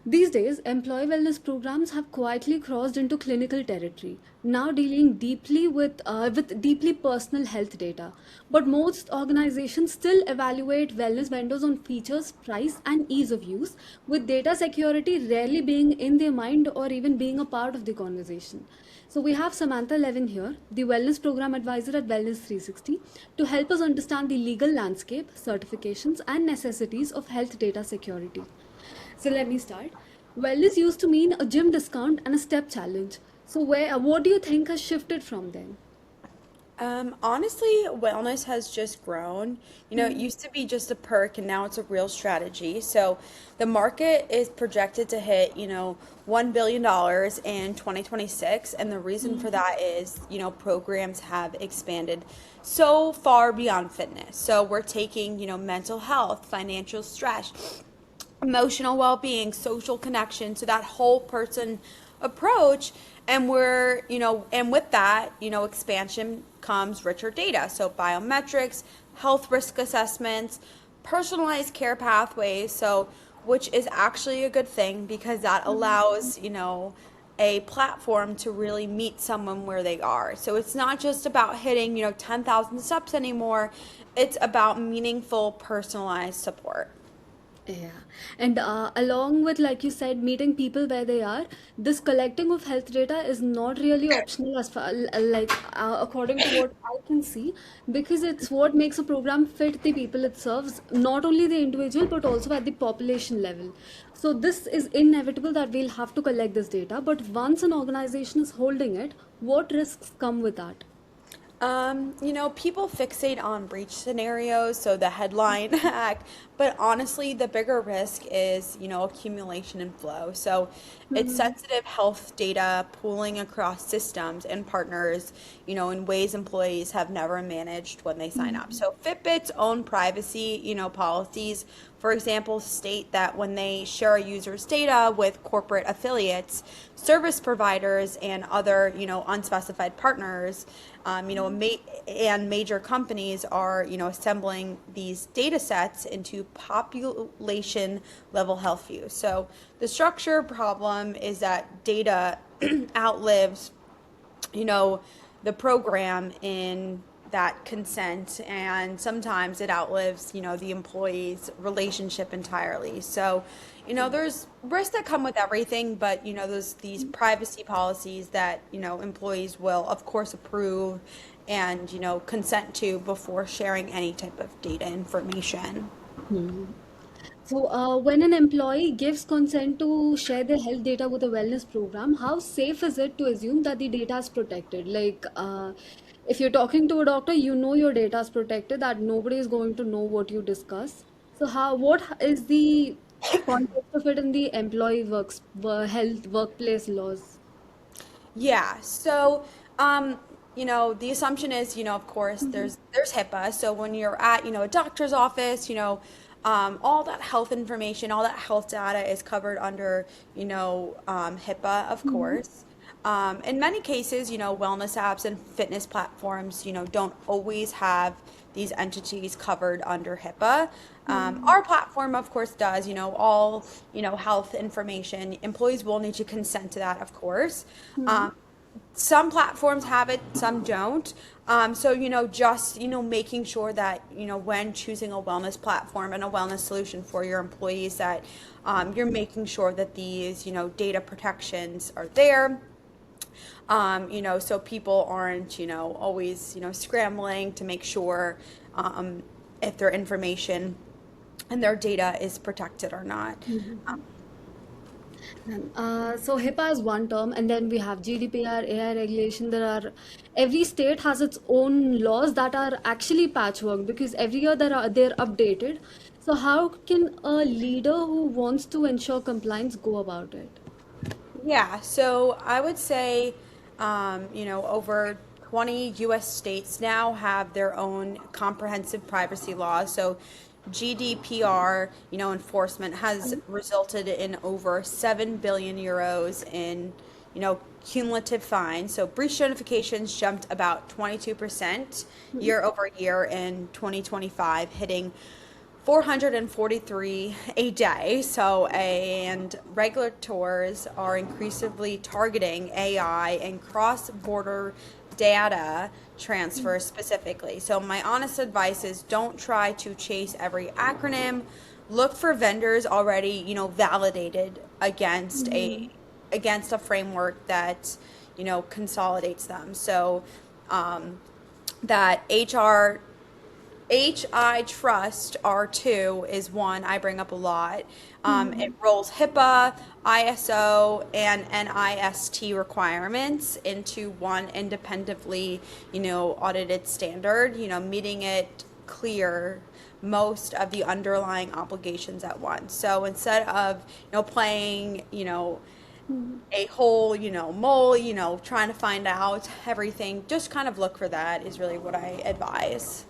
These days, employee wellness programs have quietly crossed into clinical territory, now dealing deeply with deeply personal health data. But most organizations still evaluate wellness vendors on features, price, and ease of use, with data security rarely being in their mind or even being a part of the conversation. So we have Samantha Levin here, the wellness program advisor at Wellness 360, to help us understand the legal landscape, certifications, and necessities of health data security. So let me start. Wellness used to mean a gym discount and a step challenge. So what do you think has shifted from then? Honestly, wellness has just grown. It used to be just a perk and now it's a real strategy. So the market is projected to hit, $1 billion in 2026. And the reason for that is, programs have expanded so far beyond fitness. So we're taking, mental health, financial stress, emotional well-being, social connection, so that whole person approach. And and with that, expansion comes richer data, so biometrics, health risk assessments, personalized care pathways, so which is actually a good thing because that allows, a platform to really meet someone where they are. So it's not just about hitting, 10,000 steps anymore. It's about meaningful personalized support. Yeah, and along with, like you said, meeting people where they are, this collecting of health data is not really optional as far according to what I can see, because it's what makes a program fit the people it serves, not only the individual but also at the population level. So this is inevitable that we'll have to collect this data, but once an organization is holding it, what risks come with that? People fixate on breach scenarios, so the headline hack, but honestly, the bigger risk is, accumulation and flow. So it's sensitive health data pooling across systems and partners, in ways employees have never managed when they sign up. So Fitbit's own privacy, policies, for example, state that when they share a user's data with corporate affiliates, service providers, and other, unspecified partners, and major companies are, assembling these data sets into population level health views. So the structure problem is that data outlives, you know, the program in that consent, and sometimes it outlives, the employee's relationship entirely. So, there's risks that come with everything, but there's these privacy policies that, employees will of course approve and, consent to before sharing any type of data information. So, when an employee gives consent to share their health data with a wellness program, how safe is it to assume that the data is protected? If you're talking to a doctor, you know your data is protected, that nobody is going to know what you discuss. So, what is the context of it in the health workplace laws? Yeah. So, the assumption is, of course, there's HIPAA. So when you're at, a doctor's office, all that health information, all that health data is covered under, HIPAA, of course. In many cases, wellness apps and fitness platforms, don't always have these entities covered under HIPAA. Our platform, of course, does, all, health information. Employees will need to consent to that, of course. Some platforms have it, some don't. So, just, making sure that, when choosing a wellness platform and a wellness solution for your employees, that you're making sure that these, data protections are there. So people aren't, always, scrambling to make sure if their information and their data is protected or not. So HIPAA is one term, and then we have GDPR, AI regulation. Every state has its own laws that are actually patchwork because every year they're updated. So how can a leader who wants to ensure compliance go about it? Yeah, so I would say, over 20 US states now have their own comprehensive privacy laws. So GDPR, enforcement has resulted in over 7 billion euros in, cumulative fines. So breach notifications jumped about 22% year over year in 2025, hitting 443 a day. So, and regulators are increasingly targeting AI and cross border data transfer specifically. So, my honest advice is don't try to chase every acronym. Look for vendors already, validated against a framework that, consolidates them. So, that HI Trust R2 is one I bring up a lot. It rolls HIPAA, ISO, and NIST requirements into one independently, audited standard, meeting it clear most of the underlying obligations at once. So instead of, playing, a whole, mole, trying to find out everything, just kind of look for that is really what I advise.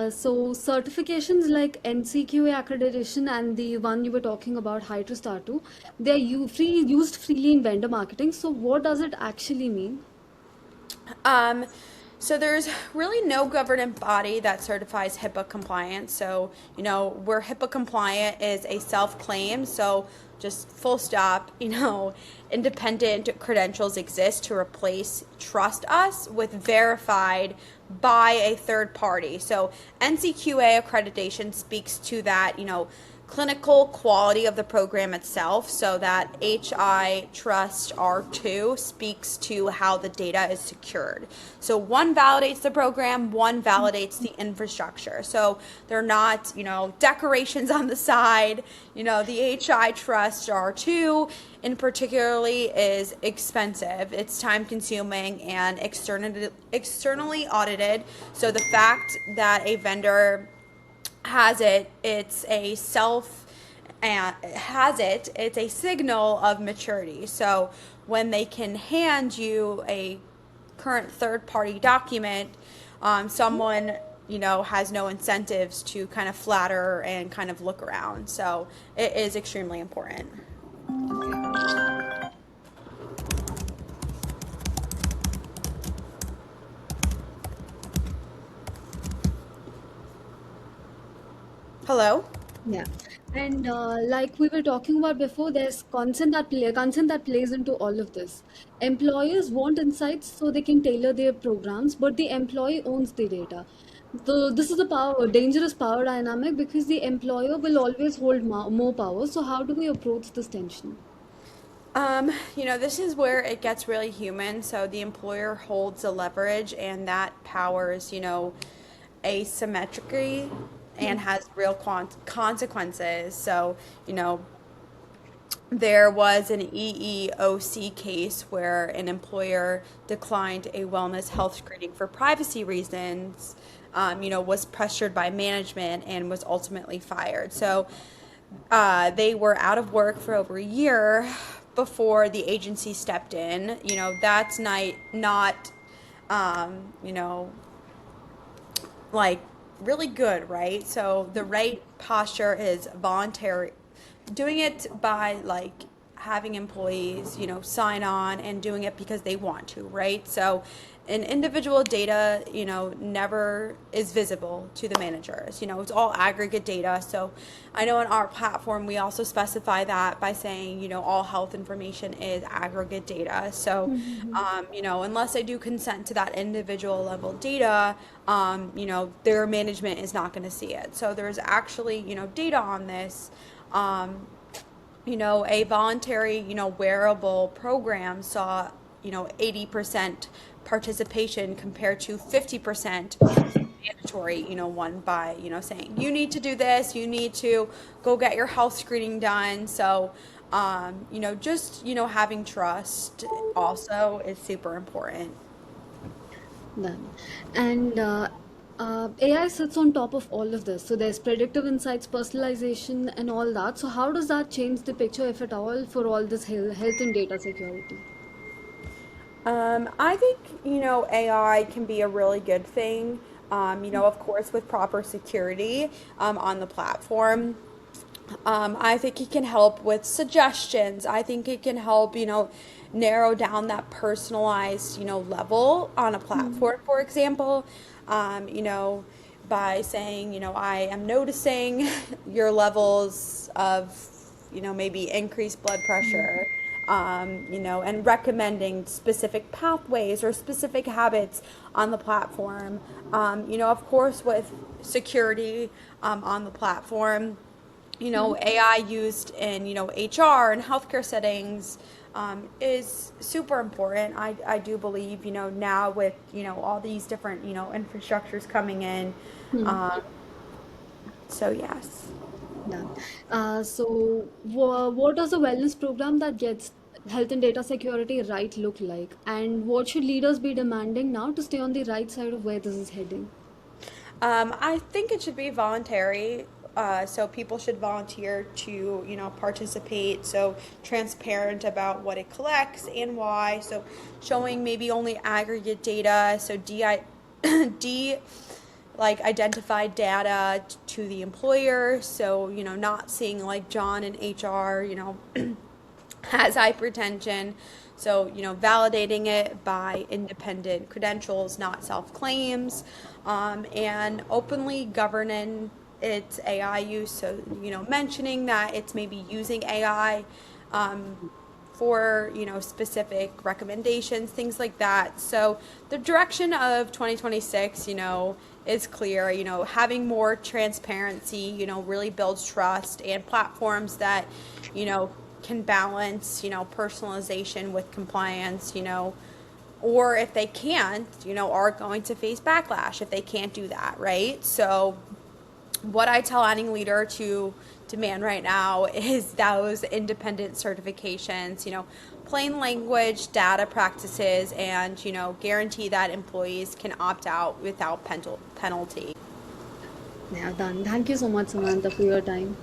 So certifications like NCQA accreditation and the one you were talking about, Hydro Star 2, they're used freely in vendor marketing. So what does it actually mean? Um, so there's really no governing body that certifies HIPAA compliance. So, where HIPAA compliant is a self-claim. So just full stop, independent credentials exist to replace trust us with verified by a third party. So NCQA accreditation speaks to that, clinical quality of the program itself. So that HI Trust R2 speaks to how the data is secured. So one validates the program, one validates the infrastructure. So they're not, decorations on the side. The HI Trust R2 in particularly is expensive. It's time consuming and externally audited. So the fact that a vendor has it, it's a signal of maturity. So when they can hand you a current third party document, someone has no incentives to kind of flatter and kind of look around. So it is extremely important. Okay. Hello. Yeah. And like we were talking about before, there's consent that plays into all of this. Employers want insights so they can tailor their programs, but the employee owns the data. This is a dangerous power dynamic because the employer will always hold more power. So how do we approach this tension? This is where it gets really human. So the employer holds the leverage, and that powers, asymmetry and has real consequences. So, there was an EEOC case where an employer declined a wellness health screening for privacy reasons, was pressured by management and was ultimately fired. So they were out of work for over a year before the agency stepped in. That's not like really good, right? So the right posture is voluntary, doing it by like having employees, sign on and doing it because they want to, right? So an individual data, never is visible to the managers. It's all aggregate data. So I know on our platform, we also specify that by saying, all health information is aggregate data. So, unless they do consent to that individual level data, their management is not going to see it. So there's actually, data on this. A voluntary, wearable program saw, 80% participation compared to 50% mandatory, one by, saying you need to do this, you need to go get your health screening done. So, having trust also is super important. Done. And AI sits on top of all of this. So there's predictive insights, personalization, and all that. So how does that change the picture, if at all, for all this health and data security? I think, AI can be a really good thing, of course, with proper security on the platform. I think it can help with suggestions. I think it can help, narrow down that personalized, level on a platform, for example. by saying, I am noticing your levels of, maybe increased blood pressure, and recommending specific pathways or specific habits on the platform. Of course, with security on the platform, AI used in, HR and healthcare settings is super important. I do believe, now with, all these different, infrastructures coming in. Hmm. Um, so yes. Yeah. What does a wellness program that gets health and data security right look like? And what should leaders be demanding now to stay on the right side of where this is heading? I think it should be voluntary. So people should volunteer to, participate. So transparent about what it collects and why. So showing maybe only aggregate data. So de like identified data to the employer. So, not seeing like John in HR, has hypertension. So, validating it by independent credentials, not self claims, and openly governing its AI use. So, mentioning that it's maybe using AI for, specific recommendations, things like that. So, the direction of 2026, is clear. Having more transparency, really builds trust, and platforms that, can balance, personalization with compliance, or if they can't, are going to face backlash if they can't do that, right? So, what I tell any leader to demand right now is those independent certifications, plain language, data practices, and, guarantee that employees can opt out without penalty. Yeah, done. Thank you so much, Samantha, for your time.